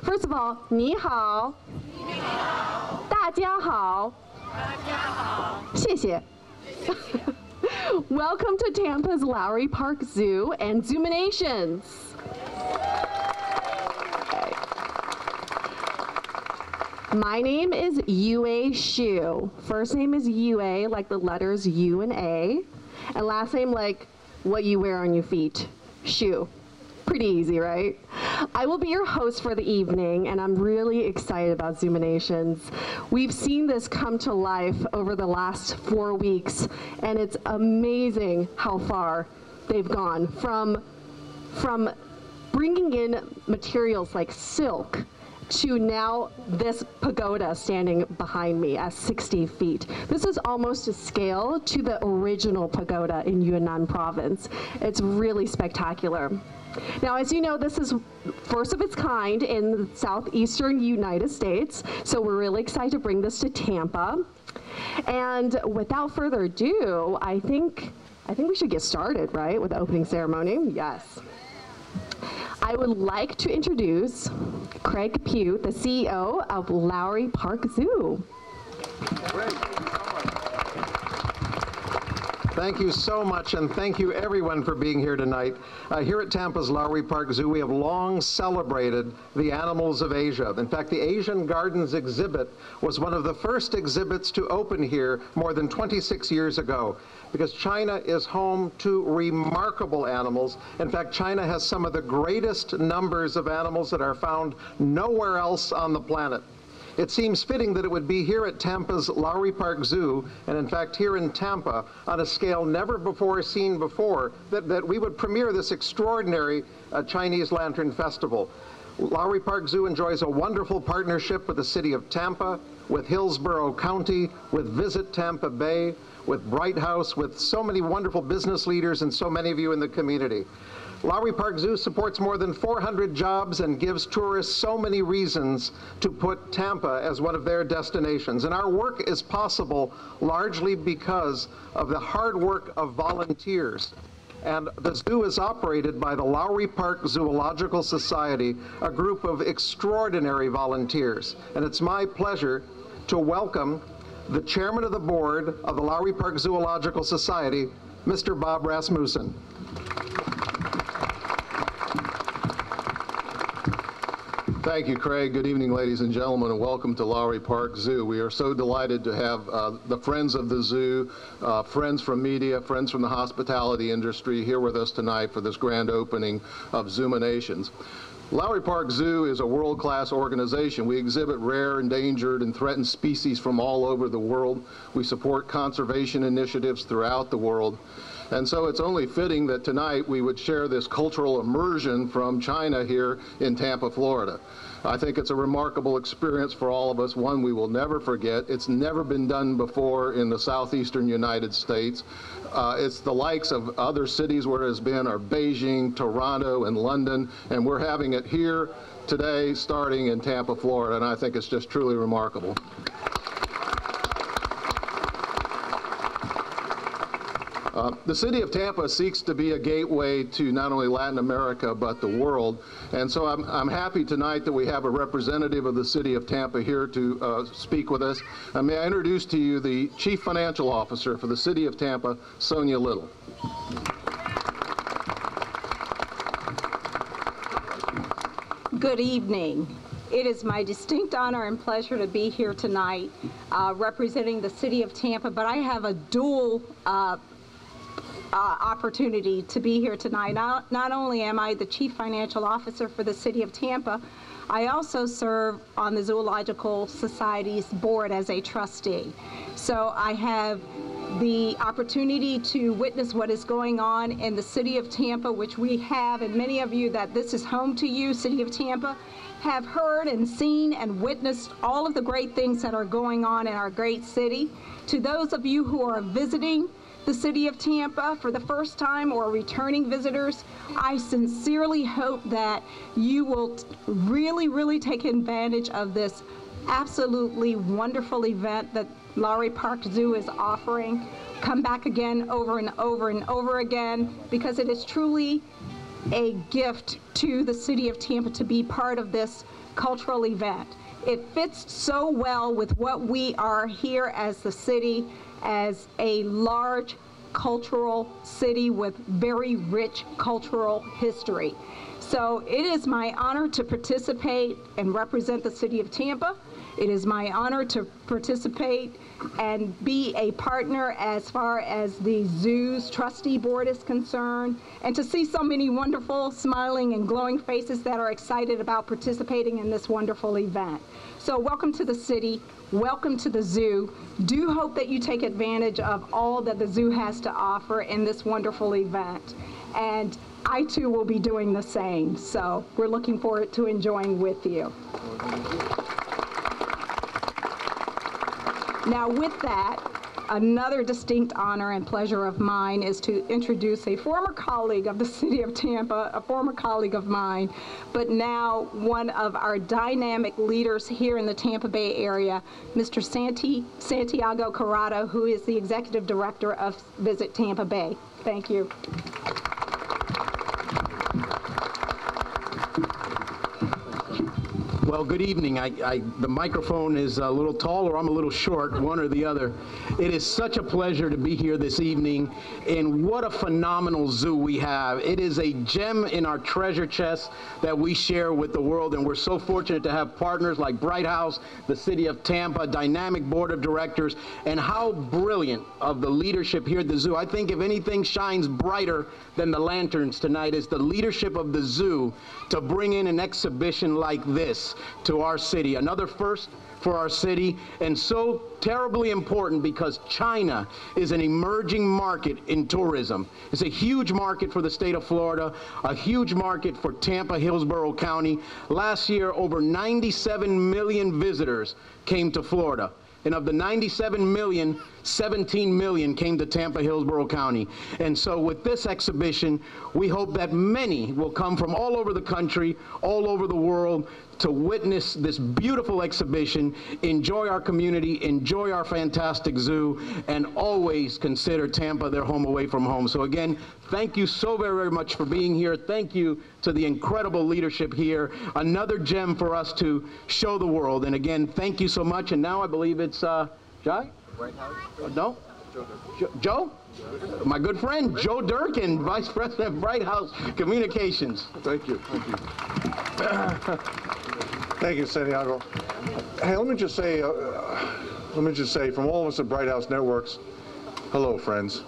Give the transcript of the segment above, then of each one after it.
First of all, 你好，大家好，谢谢。Welcome to Tampa's Lowry Park Zoo and Zoominations. My name is Yue Shu. First name is Yue, like the letters U and A, and last name like what you wear on your feet, Shu. Pretty easy, right? I will be your host for the evening, and I'm really excited about Zoominations. We've seen this come to life over the last 4 weeks, and it's amazing how far they've gone from bringing in materials like silk to now this pagoda standing behind me at 60 feet. This is almost to scale to the original pagoda in Yunnan province. It's really spectacular. Now, as you know, this is first of its kind in the southeastern United States, so we're really excited to bring this to Tampa. And without further ado, I think we should get started, right, with the opening ceremony? Yes. I would like to introduce Craig Pugh, the CEO of Lowry Park Zoo. Great. Thank you so much, and thank you everyone for being here tonight. Here at Tampa's Lowry Park Zoo, we have long celebrated the animals of Asia. In fact, the Asian Gardens exhibit was one of the first exhibits to open here more than 26 years ago, because China is home to remarkable animals. In fact, China has some of the greatest numbers of animals that are found nowhere else on the planet. It seems fitting that it would be here at Tampa's Lowry Park Zoo, and in fact here in Tampa, on a scale never before seen before, that we would premiere this extraordinary Chinese Lantern Festival. Lowry Park Zoo enjoys a wonderful partnership with the city of Tampa, with Hillsborough County, with Visit Tampa Bay, with Bright House, with so many wonderful business leaders and so many of you in the community. Lowry Park Zoo supports more than 400 jobs and gives tourists so many reasons to put Tampa as one of their destinations. And our work is possible largely because of the hard work of volunteers. And the zoo is operated by the Lowry Park Zoological Society, a group of extraordinary volunteers. And it's my pleasure to welcome the chairman of the board of the Lowry Park Zoological Society, Mr. Bob Rasmussen. Thank you, Craig. Good evening, ladies and gentlemen, and welcome to Lowry Park Zoo. We are so delighted to have the friends of the zoo, friends from media, friends from the hospitality industry here with us tonight for this grand opening of Zoominations. Lowry Park Zoo is a world-class organization. We exhibit rare, endangered, and threatened species from all over the world. We support conservation initiatives throughout the world. And so it's only fitting that tonight we would share this cultural immersion from China here in Tampa, Florida. I think it's a remarkable experience for all of us, one we will never forget. It's never been done before in the southeastern United States. It's the likes of other cities where it has been are Beijing, Toronto, and London, and we're having it here today starting in Tampa, Florida, and I think it's just truly remarkable. The city of Tampa seeks to be a gateway to not only Latin America, but the world. And so I'm happy tonight that we have a representative of the city of Tampa here to speak with us. May I introduce to you the Chief Financial Officer for the city of Tampa, Sonia Little. Good evening. It is my distinct honor and pleasure to be here tonight representing the city of Tampa, but I have a dual opportunity to be here tonight. Not only am I the Chief Financial Officer for the City of Tampa, I also serve on the Zoological Society's board as a trustee. So I have the opportunity to witness what is going on in the City of Tampa, which we have, and many of you that this is home to you, City of Tampa, have heard and seen and witnessed all of the great things that are going on in our great city. To those of you who are visiting the City of Tampa for the first time or returning visitors, I sincerely hope that you will really take advantage of this absolutely wonderful event that Lowry Park Zoo is offering. Come back again over and over and over again, because it is truly a gift to the City of Tampa to be part of this cultural event. It fits so well with what we are here as the city, as a large cultural city with very rich cultural history. So it is my honor to participate and represent the City of Tampa. It is my honor to participate and be a partner as far as the zoo's trustee board is concerned, and to see so many wonderful, smiling, and glowing faces that are excited about participating in this wonderful event. So welcome to the city, welcome to the zoo. Do hope that you take advantage of all that the zoo has to offer in this wonderful event. And I too will be doing the same. So we're looking forward to enjoying with you. Now with that, another distinct honor and pleasure of mine is to introduce a former colleague of the City of Tampa, a former colleague of mine, but now one of our dynamic leaders here in the Tampa Bay area, Mr. Santiago Corrado, who is the Executive Director of Visit Tampa Bay. Thank you. Well, good evening. The microphone is a little tall or I'm a little short, one or the other. It is such a pleasure to be here this evening, and what a phenomenal zoo we have. It is a gem in our treasure chest that we share with the world, and we're so fortunate to have partners like Bright House, the City of Tampa, dynamic board of directors, and how brilliant of the leadership here at the zoo. I think if anything shines brighter than the lanterns tonight is the leadership of the zoo to bring in an exhibition like this to our city, another first for our city, and so terribly important because China is an emerging market in tourism. It's a huge market for the state of Florida, a huge market for Tampa, Hillsborough County. Last year, over 97 million visitors came to Florida. And of the 97 million, 17 million came to Tampa, Hillsborough County. And so with this exhibition, we hope that many will come from all over the country, all over the world, to witness this beautiful exhibition, enjoy our community, enjoy our fantastic zoo, and always consider Tampa their home away from home. So again, thank you so very, very much for being here. Thank you to the incredible leadership here. Another gem for us to show the world. And again, thank you so much. And now I believe it's Jai? No? Joe? My good friend, Joe Durkin, Vice President of Bright House Communications. Thank you. Thank you. Thank you, Santiago. Hey, let me just say, from all of us at Bright House Networks, hello, friends.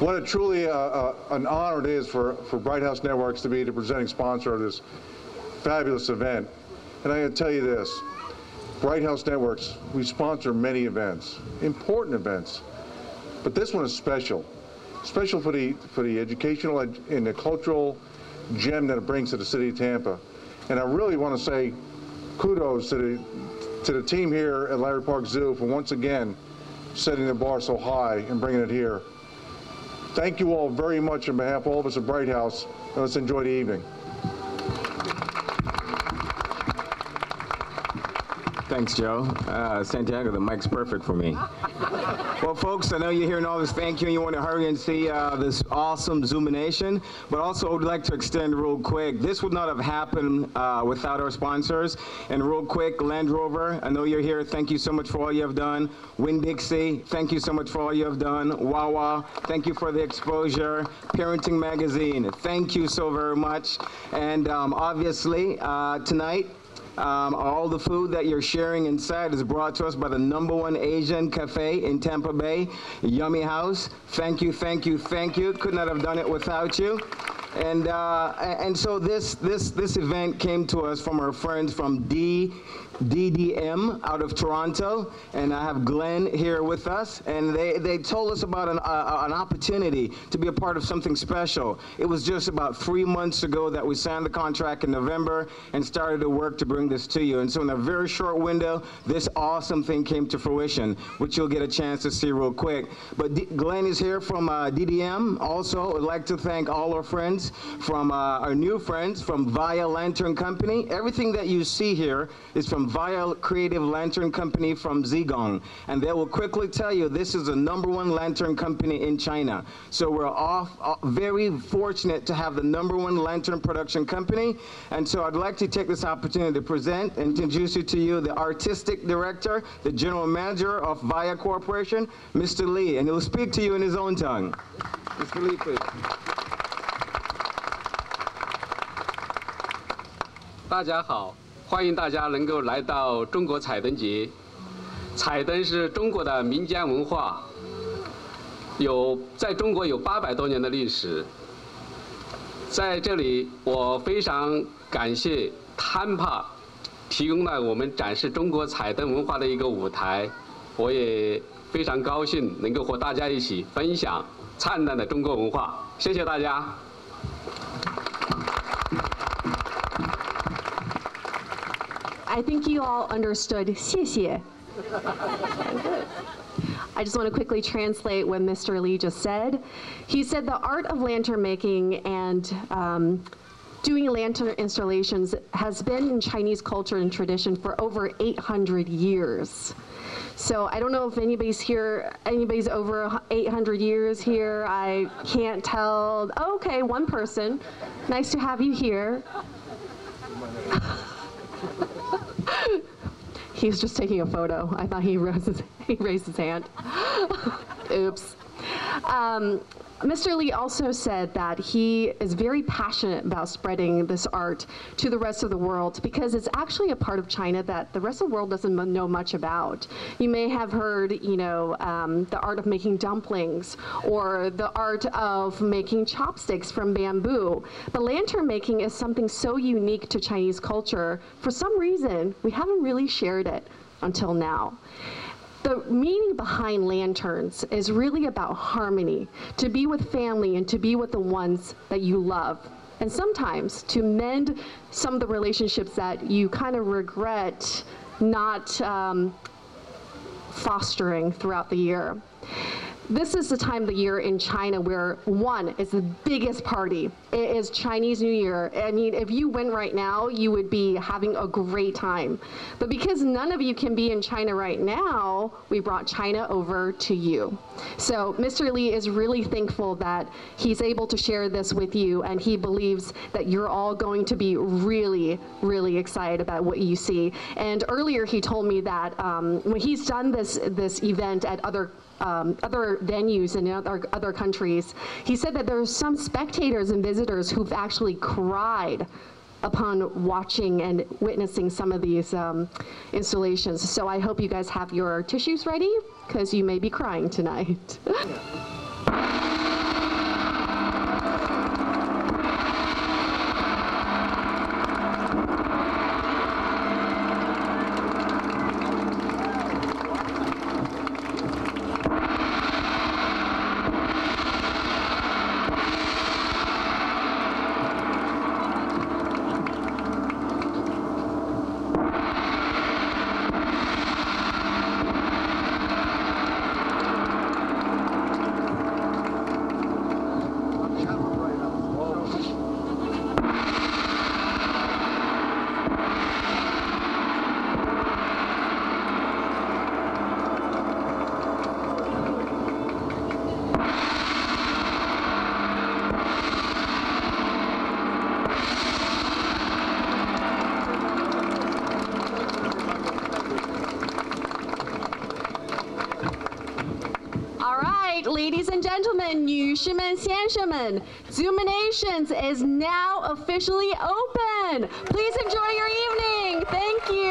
What a truly an honor it is for Bright House Networks to be the presenting sponsor of this fabulous event. And I gotta tell you this, Bright House Networks, we sponsor many events, important events, but this one is special. Special for the educational and the cultural gem that it brings to the city of Tampa. And I really want to say kudos to the team here at Lowry Park Zoo for once again setting the bar so high and bringing it here. Thank you all very much on behalf of all of us at Bright House, and let's enjoy the evening. Thanks, Joe. Santiago, the mic's perfect for me. Well, folks, I know you're hearing all this thank you and you want to hurry and see this awesome Zoomination, but also I would like to extend real quick, this would not have happened without our sponsors. And real quick, Land Rover, I know you're here. Thank you so much for all you have done. Winn-Dixie, thank you so much for all you have done. Wawa, thank you for the exposure. Parenting Magazine, thank you so very much. And obviously, tonight, all the food that you're sharing inside is brought to us by the #1 Asian cafe in Tampa Bay, Yummy House. Thank you, thank you, thank you. Could not have done it without you. And so this event came to us from our friends from DDM out of Toronto, and I have Glenn here with us, and they told us about an opportunity to be a part of something special. It was just about 3 months ago that we signed the contract in November and started to work to bring this to you. And so in a very short window, this awesome thing came to fruition, which you'll get a chance to see real quick. But Glenn is here from DDM. Also, I'd like to thank all our friends from our new friends from Via Lantern Company. Everything that you see here is from Via Creative Lantern Company from Zigong, and they will quickly tell you this is the #1 lantern company in China. So we're very fortunate to have the #1 lantern production company, and so I'd like to take this opportunity to present and introduce to you the artistic director, the general manager of Via Corporation, Mr. Lee, and he'll speak to you in his own tongue. Mr. Lee, please. 大家好，欢迎大家能够来到中国彩灯节。彩灯是中国的民间文化，在中国有800多年的历史。在这里，我非常感谢 Tampa 提供了我们展示中国彩灯文化的一个舞台，我也非常高兴能够和大家一起分享灿烂的中国文化。谢谢大家。I think you all understood 谢谢. I just want to quickly translate what Mr. Lee just said. He said the art of lantern making and doing lantern installations has been in Chinese culture and tradition for over 800 years. So I don't know if anybody's here, anybody's over 800 years here. I can't tell. Okay, one person. Nice to have you here. He's just taking a photo. I thought he raised his hand. Oops. Mr. Lee also said that he is very passionate about spreading this art to the rest of the world because it's actually a part of China that the rest of the world doesn't know much about. You may have heard, you know, the art of making dumplings or the art of making chopsticks from bamboo. But lantern making is something so unique to Chinese culture. For some reason, we haven't really shared it until now. The meaning behind lanterns is really about harmony, to be with family and to be with the ones that you love. And sometimes to mend some of the relationships that you kind of regret not fostering throughout the year. This is the time of the year in China where, one, is the biggest party. It is Chinese New Year. I mean, if you went right now, you would be having a great time. But because none of you can be in China right now, we brought China over to you. So Mr. Lee is really thankful that he's able to share this with you, and he believes that you're all going to be really, really excited about what you see. And earlier he told me that when he's done this event at other venues in other countries, he said that there are some spectators and visitors who've actually cried upon watching and witnessing some of these installations. So I hope you guys have your tissues ready, because you may be crying tonight. Ladies and gentlemen, 女士们、先生们, Zoominations is now officially open. Please enjoy your evening. Thank you.